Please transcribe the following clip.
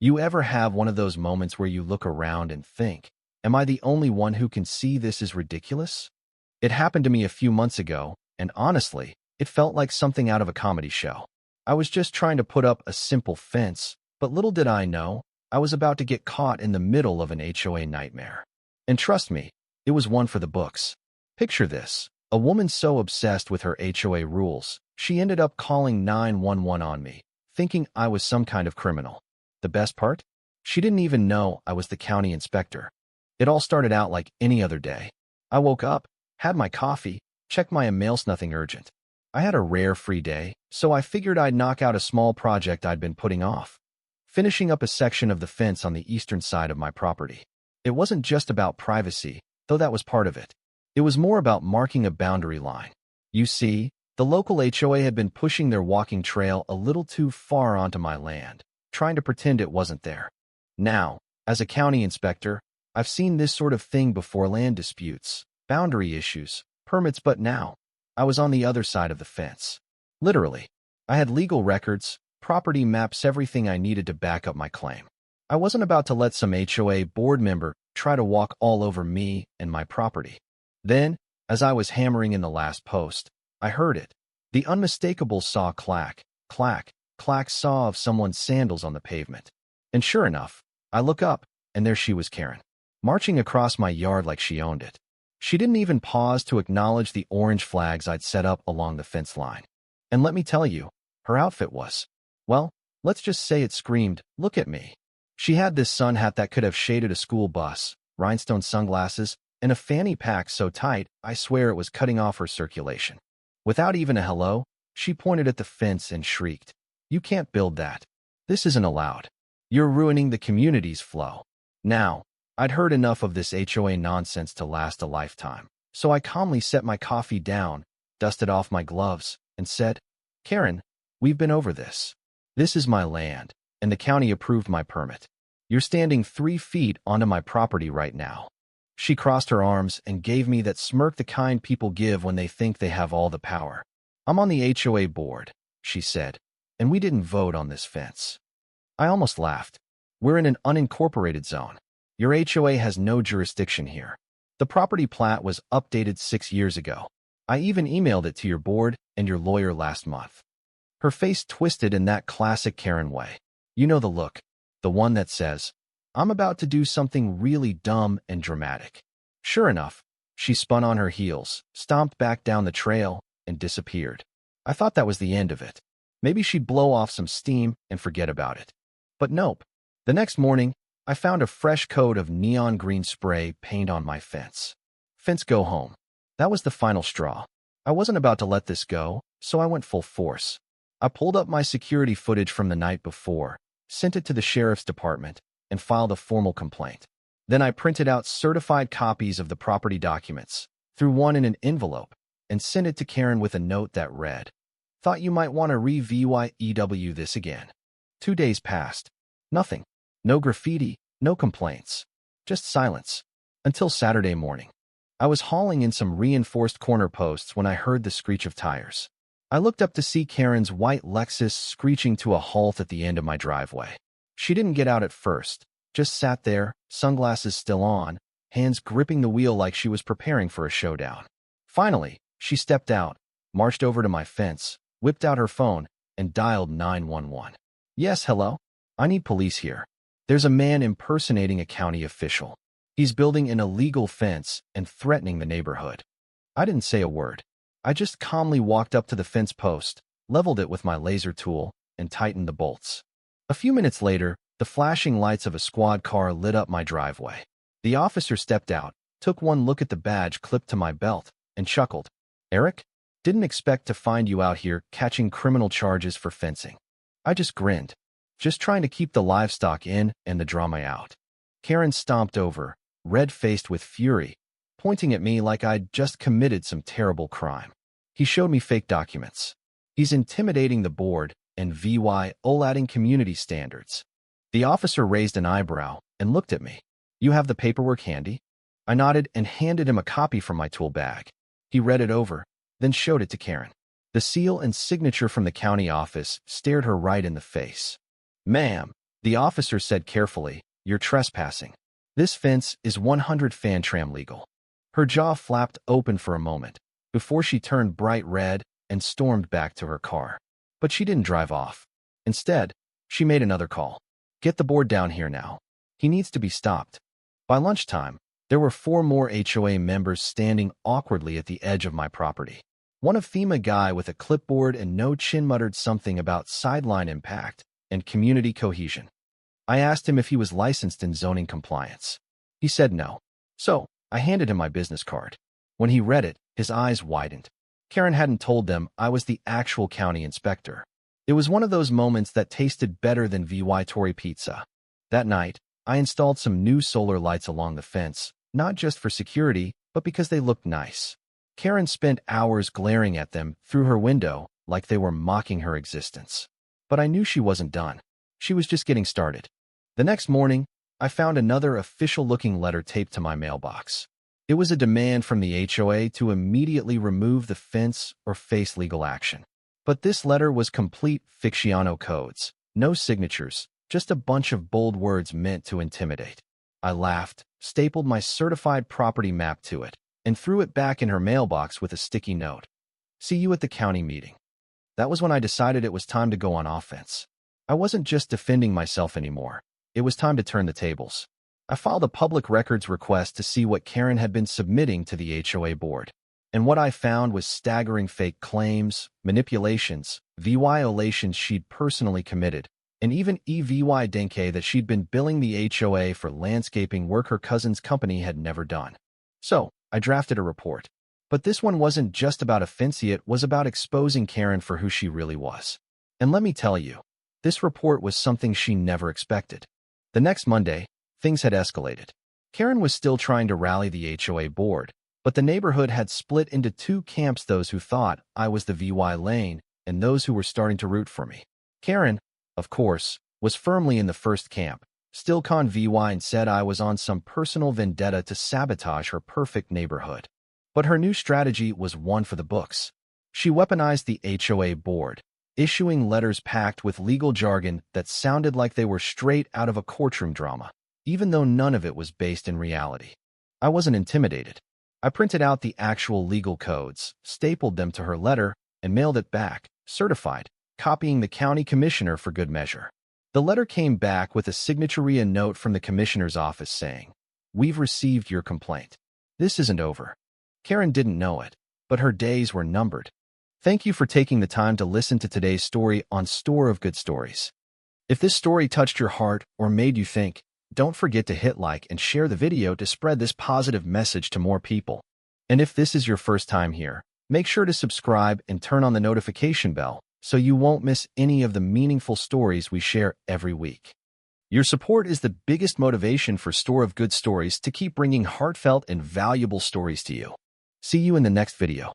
You ever have one of those moments where you look around and think, am I the only one who can see this is ridiculous? It happened to me a few months ago, and honestly, it felt like something out of a comedy show. I was just trying to put up a simple fence, but little did I know, I was about to get caught in the middle of an HOA nightmare. And trust me, it was one for the books. Picture this, a woman so obsessed with her HOA rules, she ended up calling 911 on me, thinking I was some kind of criminal. The best part? She didn't even know I was the county inspector. It all started out like any other day. I woke up, had my coffee, checked my emails, nothing urgent. I had a rare free day, so I figured I'd knock out a small project I'd been putting off, finishing up a section of the fence on the eastern side of my property. It wasn't just about privacy, though that was part of it. It was more about marking a boundary line. You see, the local HOA had been pushing their walking trail a little too far onto my land, trying to pretend it wasn't there. Now, as a county inspector, I've seen this sort of thing before: land disputes, boundary issues, permits, but now, I was on the other side of the fence. Literally. I had legal records, property maps, everything I needed to back up my claim. I wasn't about to let some HOA board member try to walk all over me and my property. Then, as I was hammering in the last post, I heard it. The unmistakable saw clack, clack, clack saw of someone's sandals on the pavement. And sure enough, I look up, and there she was, Karen, marching across my yard like she owned it. She didn't even pause to acknowledge the orange flags I'd set up along the fence line. And let me tell you, her outfit was, well, let's just say it screamed, "Look at me." She had this sun hat that could have shaded a school bus, rhinestone sunglasses, and a fanny pack so tight, I swear it was cutting off her circulation. Without even a hello, she pointed at the fence and shrieked, "You can't build that. This isn't allowed. You're ruining the community's flow." Now, I'd heard enough of this HOA nonsense to last a lifetime, so I calmly set my coffee down, dusted off my gloves, and said, "Karen, we've been over this. This is my land, and the county approved my permit. You're standing 3 feet onto my property right now." She crossed her arms and gave me that smirk the kind people give when they think they have all the power. "I'm on the HOA board," she said, "and we didn't vote on this fence." I almost laughed. "We're in an unincorporated zone. Your HOA has no jurisdiction here. The property plat was updated 6 years ago. I even emailed it to your board and your lawyer last month." Her face twisted in that classic Karen way. You know the look, the one that says, "I'm about to do something really dumb and dramatic." Sure enough, she spun on her heels, stomped back down the trail, and disappeared. I thought that was the end of it. Maybe she'd blow off some steam and forget about it. But nope. The next morning, I found a fresh coat of neon green spray paint on my fence. Fence, go home. That was the final straw. I wasn't about to let this go, so I went full force. I pulled up my security footage from the night before, sent it to the sheriff's department, and filed a formal complaint. Then I printed out certified copies of the property documents, threw one in an envelope, and sent it to Karen with a note that read, "Thought you might want to re-VYEW this again." 2 days passed. Nothing. No graffiti, no complaints. Just silence. Until Saturday morning. I was hauling in some reinforced corner posts when I heard the screech of tires. I looked up to see Karen's white Lexus screeching to a halt at the end of my driveway. She didn't get out at first, just sat there, sunglasses still on, hands gripping the wheel like she was preparing for a showdown. Finally, she stepped out, marched over to my fence, whipped out her phone, and dialed 911. "Yes, hello? I need police here. There's a man impersonating a county official. He's building an illegal fence and threatening the neighborhood." I didn't say a word. I just calmly walked up to the fence post, leveled it with my laser tool, and tightened the bolts. A few minutes later, the flashing lights of a squad car lit up my driveway. The officer stepped out, took one look at the badge clipped to my belt, and chuckled. "Eric? Didn't expect to find you out here catching criminal charges for fencing." I just grinned. Just trying to keep the livestock in and the drama out. Karen stomped over, red-faced with fury, pointing at me like I'd just committed some terrible crime. He showed me fake documents. He's intimidating the board and violating community standards. The officer raised an eyebrow and looked at me. "You have the paperwork handy?" I nodded and handed him a copy from my tool bag. He read it over, then showed it to Karen. The seal and signature from the county office stared her right in the face. "Ma'am, The officer said carefully, "You're trespassing. This fence is 100 fan tram legal." Her jaw flapped open for a moment, before she turned bright red and stormed back to her car. But she didn't drive off. Instead, she made another call. "Get the board down here now. He needs to be stopped." By lunchtime, there were 4 more HOA members standing awkwardly at the edge of my property. One a FEMA guy with a clipboard and no chin muttered something about sideline impact and community cohesion. I asked him if he was licensed in zoning compliance. He said no. So, I handed him my business card. When he read it, his eyes widened. Karen hadn't told them I was the actual county inspector. It was one of those moments that tasted better than VY Tory pizza. That night, I installed some new solar lights along the fence, not just for security, but because they looked nice. Karen spent hours glaring at them through her window like they were mocking her existence. But I knew she wasn't done. She was just getting started. The next morning, I found another official-looking letter taped to my mailbox. It was a demand from the HOA to immediately remove the fence or face legal action. But this letter was complete fictional codes, no signatures, just a bunch of bold words meant to intimidate. I laughed, stapled my certified property map to it, and threw it back in her mailbox with a sticky note. "See you at the county meeting." That was when I decided it was time to go on offense. I wasn't just defending myself anymore. It was time to turn the tables. I filed a public records request to see what Karen had been submitting to the HOA board. And what I found was staggering fake claims, manipulations, violations she'd personally committed, and even EVY denke that she'd been billing the HOA for landscaping work her cousin's company had never done. So, I drafted a report. But this one wasn't just about a fence, it was about exposing Karen for who she really was. And let me tell you, this report was something she never expected. The next Monday, things had escalated. Karen was still trying to rally the HOA board, but the neighborhood had split into 2 camps: those who thought I was the VY lane and those who were starting to root for me. Karen, of course, was firmly in the first camp, still con VY, and said I was on some personal vendetta to sabotage her perfect neighborhood. But her new strategy was one for the books. She weaponized the HOA board, issuing letters packed with legal jargon that sounded like they were straight out of a courtroom drama, even though none of it was based in reality. I wasn't intimidated. I printed out the actual legal codes, stapled them to her letter, and mailed it back, certified, copying the county commissioner for good measure. The letter came back with a signature and note from the commissioner's office saying, "We've received your complaint. This isn't over." Karen didn't know it, but her days were numbered. Thank you for taking the time to listen to today's story on Store of Good Stories. If this story touched your heart or made you think, don't forget to hit like and share the video to spread this positive message to more people. And if this is your first time here, make sure to subscribe and turn on the notification bell so you won't miss any of the meaningful stories we share every week. Your support is the biggest motivation for Store of Good Stories to keep bringing heartfelt and valuable stories to you. See you in the next video.